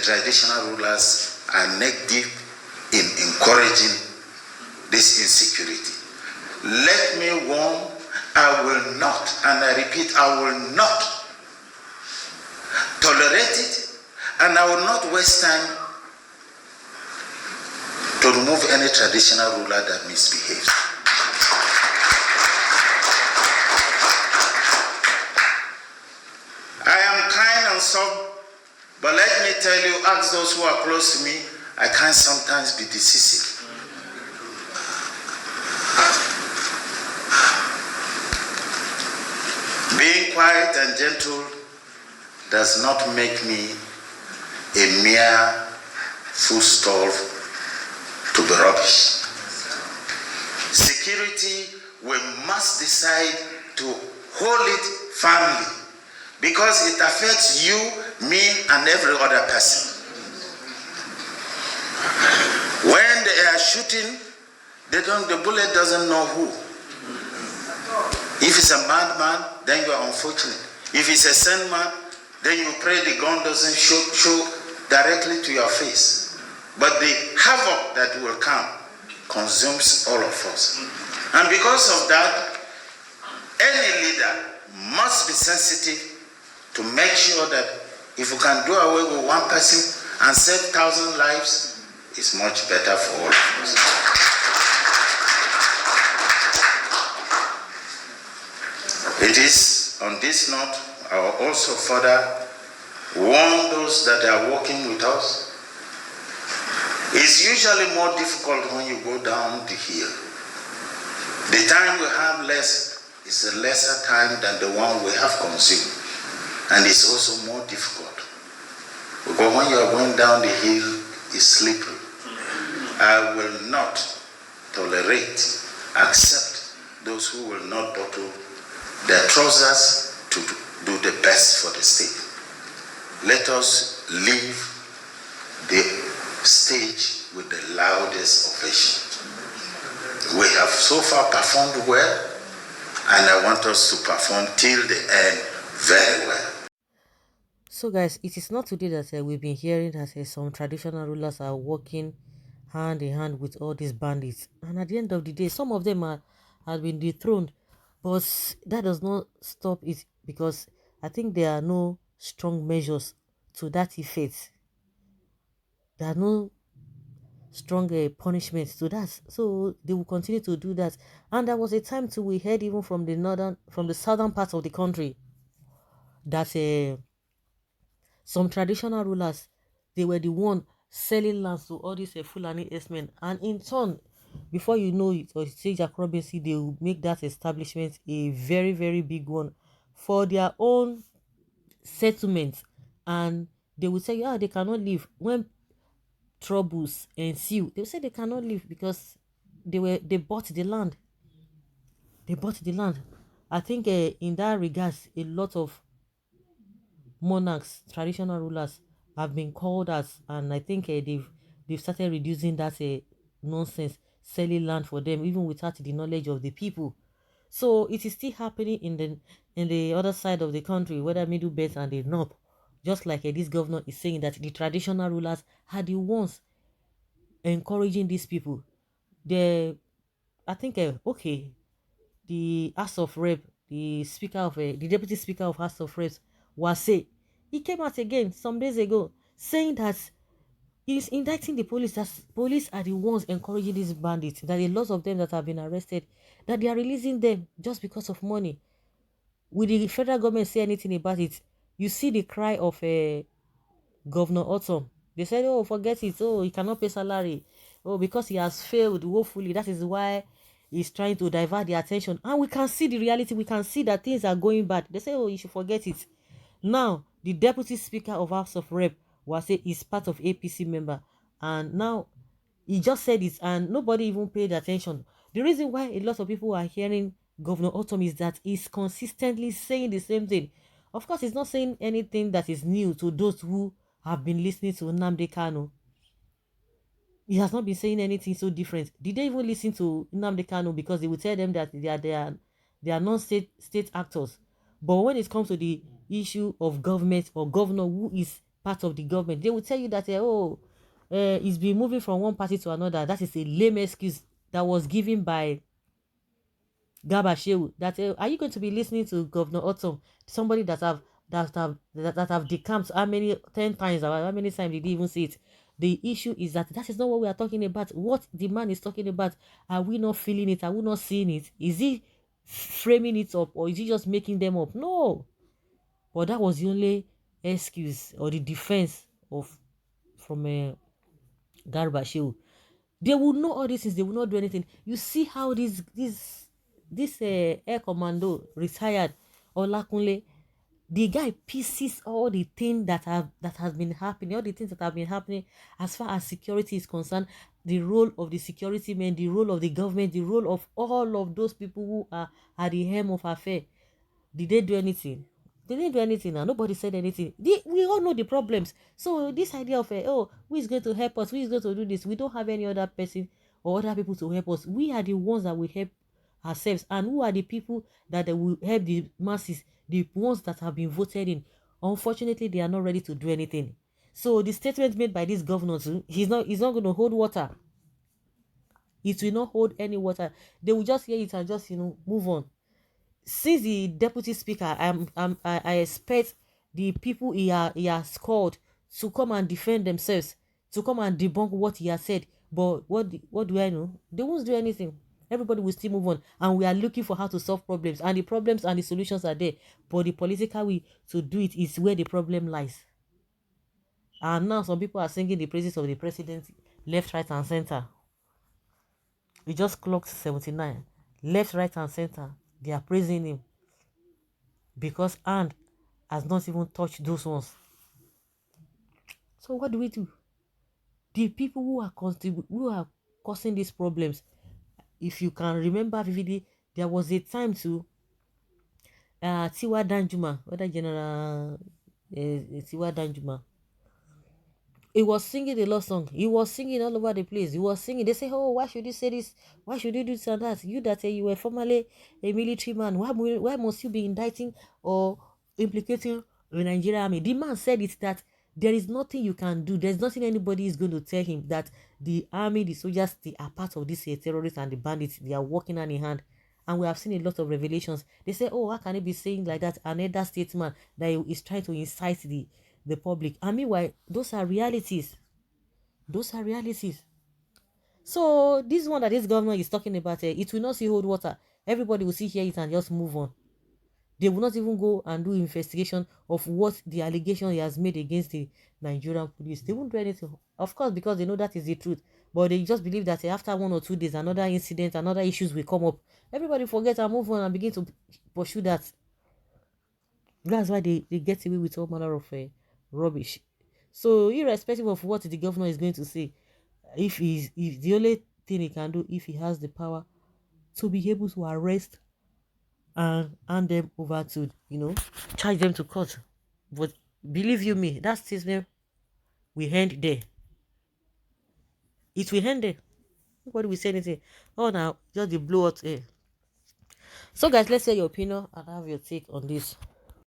traditional rulers are neck deep in encouraging this insecurity. Let me warn, I will not, and I repeat, I will not tolerate it, and I will not waste time to remove any traditional ruler that misbehaves. I am kind and soft, but let me tell you, ask those who are close to me, I can sometimes be decisive. Being quiet and gentle does not make me a mere foodstuff to be rubbish. Security, we must decide to hold it firmly because it affects you, me, and every other person. When they are shooting, the bullet doesn't know who. If it's a madman, then you are unfortunate. If it's a sane man, then you pray the gun doesn't shoot directly to your face. But the havoc that will come consumes all of us. And because of that, any leader must be sensitive to make sure that if you can do away with one person and save 1,000 lives, it's much better for all of us. It is on this note, I will also further warn those that are working with us. It's usually more difficult when you go down the hill. The time we have less is a lesser time than the one we have consumed. And it's also more difficult. Because when you are going down the hill, it's slippery. I will not tolerate, accept those who will not buckle their trousers to do the best for the state. Let us leave the stage with the loudest ovation. We have so far performed well, and I want us to perform till the end very well. So guys, it is not today that we've been hearing that some traditional rulers are working hand in hand with all these bandits. And at the end of the day, some of them have been dethroned. But that does not stop it, because I think there are no strong measures to that effect. There are no strong punishments to that. So they will continue to do that. And there was a time too we heard even from the southern parts of the country that some traditional rulers, they were the one selling lands to all these Fulani S-men, and in turn, before you know it, or say Jack Robinson, they will make that establishment a very, very big one for their own settlement, and they will say, yeah, they cannot leave. When troubles ensue, they will say they cannot leave because they bought the land. They bought the land. I think in that regards, a lot of monarchs, traditional rulers, have been called as, and I think they've started reducing that nonsense, selling land for them even without the knowledge of the people. So it is still happening in the other side of the country, whether middle belt and the north. Just like this governor is saying that the traditional rulers are the ones encouraging these people. I think okay, the House of Rep, the speaker of the deputy speaker of House of Reps, Wase, he came out again some days ago saying that he's indicting the police, that police are the ones encouraging these bandits, that a lot of them that have been arrested, that they are releasing them just because of money. Will the federal government say anything about it? You see the cry of Governor Autumn. They said, oh, forget it. Oh, he cannot pay salary. Oh, because he has failed woefully. That is why he's trying to divert the attention. And we can see the reality. We can see that things are going bad. They say, oh, you should forget it. Now, the deputy speaker of House of Rep was is part of APC member. And now, he just said it and nobody even paid attention. The reason why a lot of people are hearing Governor Autumn is that he's consistently saying the same thing. Of course, he's not saying anything that is new to those who have been listening to Nnamdi Kanu. He has not been saying anything so different. Did they even listen to Nnamdi Kanu because they would tell them that they are non-state actors? But when it comes to the issue of government or governor who is part of the government, they will tell you that it's been moving from one party to another. That is a lame excuse that was given by Garba Shehu. That are you going to be listening to Governor Otom, somebody that have decamped how many 10 times, or how many times did he even say it? The issue is that is not what we are talking about. What the man is talking about, are we not feeling it? Are we not seeing it? Is he framing it up, or is he just making them up? No. But that was the only excuse or the defense of from Garba Shehu. They will know all these things. They will not do anything. You see how this air commando retired, Olakunle, the guy pieces all the things that has been happening, all the things that have been happening as far as security is concerned, the role of the security men, the role of the government, the role of all of those people who are at the helm of affair. Did they do anything? They didn't do anything now. Nobody said anything. We all know the problems. So this idea of who is going to help us? Who is going to do this? We don't have any other person or other people to help us. We are the ones that will help ourselves. And who are the people that will help the masses? The ones that have been voted in. Unfortunately, they are not ready to do anything. So the statement made by this governor, he's not going to hold water. It will not hold any water. They will just hear it and just move on. Since the deputy speaker, I expect the people he has called to come and defend themselves, to come and debunk what he has said. But what do I know? They won't do anything. Everybody will still move on, and we are looking for how to solve problems, and the problems and the solutions are there. But the political way to do it is where the problem lies. And now some people are singing the praises of the president, left, right, and center. We just clocked 79. Left, right, and center. They are praising him because hand has not even touched those ones. So what do we do? The people who are causing these problems, if you can remember vividly, there was a time to Tiwa Danjuma, whether General Tiwa Danjuma, he was singing the love song. He was singing all over the place. He was singing. They say, "Oh, why should you say this? Why should you do this and that? You that say you were formerly a military man. Why must you be indicting or implicating the Nigerian army?" The man said it that there is nothing you can do. There's nothing anybody is going to tell him that the army, the soldiers, they are part of this terrorists and the bandits. They are working hand in hand. And we have seen a lot of revelations. They say, "Oh, how can he be saying like that?" Another statement that he is trying to incite the public. And meanwhile, those are realities. Those are realities. So this one that this governor is talking about, it will not see hold water. Everybody will see hear it and just move on. They will not even go and do investigation of what the allegation he has made against the Nigerian police. They won't do anything. Of course, because they know that is the truth. But they just believe that after 1 or 2 days, another incident, another issues will come up. Everybody forget and move on and begin to pursue that. That's why they get away with all manner of rubbish. So irrespective of what the governor is going to say, if the only thing he can do, if he has the power to be able to arrest and hand them over to charge them to court. But believe you me, that statement will end there. It will end there. Nobody will say anything. Oh, now just the blow out air. So guys, let's hear your opinion and have your take on this.